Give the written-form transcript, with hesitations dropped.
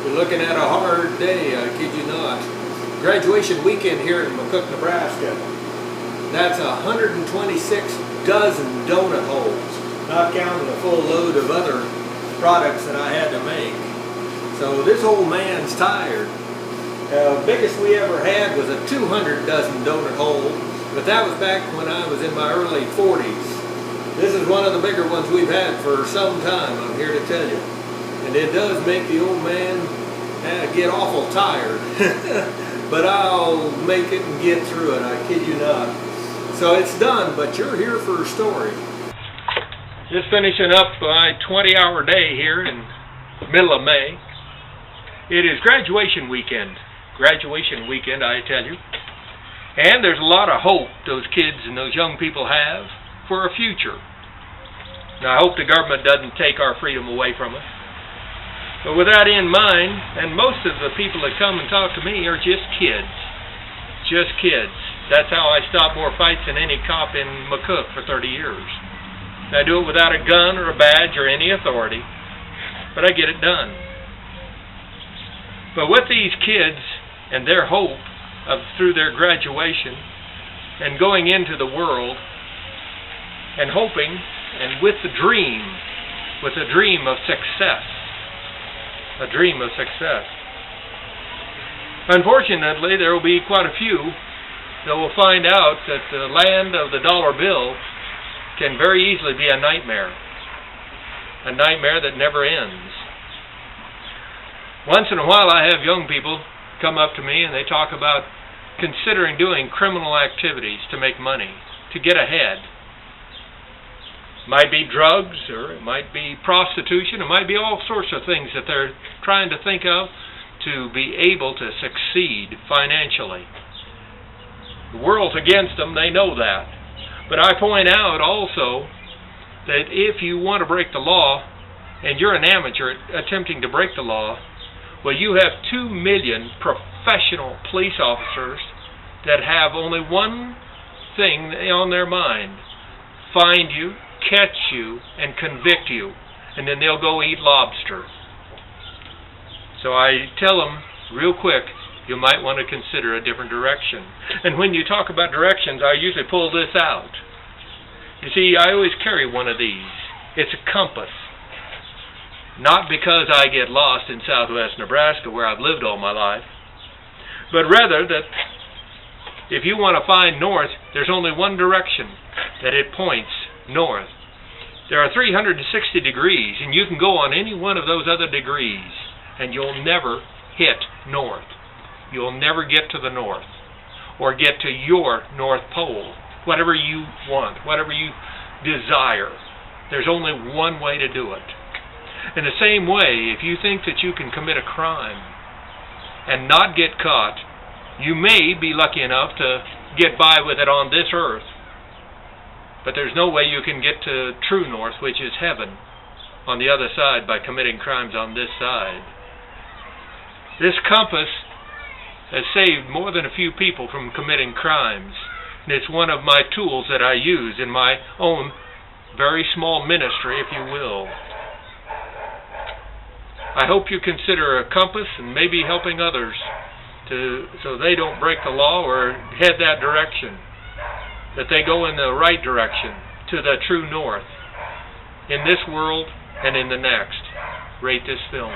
We're looking at a hard day, I kid you not. Graduation weekend here in McCook, Nebraska. That's 126 dozen donut holes, not counting a full load of other products that I had to make. So this old man's tired. Biggest we ever had was a 200 dozen donut hole, but that was back when I was in my early 40s. This is one of the bigger ones we've had for some time, I'm here to tell you. And it does make the old man get awful tired. But I'll make it and get through it, I kid you not. So it's done, but you're here for a story. Just finishing up my 20-hour day here in the middle of May. It is graduation weekend. Graduation weekend, I tell you. And there's a lot of hope those kids and those young people have for a future. Now, I hope the government doesn't take our freedom away from us. But with that in mind, and most of the people that come and talk to me are just kids. Just kids. That's how I stopped more fights than any cop in McCook for 30 years. I do it without a gun or a badge or any authority, but I get it done. But with these kids and their hope of through their graduation and going into the world and hoping and with a dream of success. A dream of success. Unfortunately, there will be quite a few that will find out that the land of the dollar bill can very easily be a nightmare that never ends. Once in a while I have young people come up to me and they talk about considering doing criminal activities to make money, to get ahead. Might be drugs, or it might be prostitution, it might be all sorts of things that they're trying to think of to be able to succeed financially. The world's against them, they know that. But I point out also that if you want to break the law, and you're an amateur attempting to break the law, well, you have 2 million professional police officers that have only one thing on their mind: find you, catch you, and convict you, and then they'll go eat lobster. So I tell them real quick, you might want to consider a different direction. And when you talk about directions, I usually pull this out. You see, I always carry one of these. It's a compass. Not because I get lost in southwest Nebraska where I've lived all my life, but rather that if you want to find north, there's only one direction that it points north. There are 360 degrees, and you can go on any one of those other degrees, and you'll never hit north. You'll never get to the north, or get to your North Pole, whatever you want, whatever you desire. There's only one way to do it. In the same way, if you think that you can commit a crime and not get caught, you may be lucky enough to get by with it on this earth. But there's no way you can get to true north, which is heaven, on the other side by committing crimes on this side. This compass has saved more than a few people from committing crimes. And it's one of my tools that I use in my own very small ministry, if you will. I hope you consider a compass and maybe helping others so they don't break the law or head that direction, that they go in the right direction to the true north in this world and in the next. Rate this film.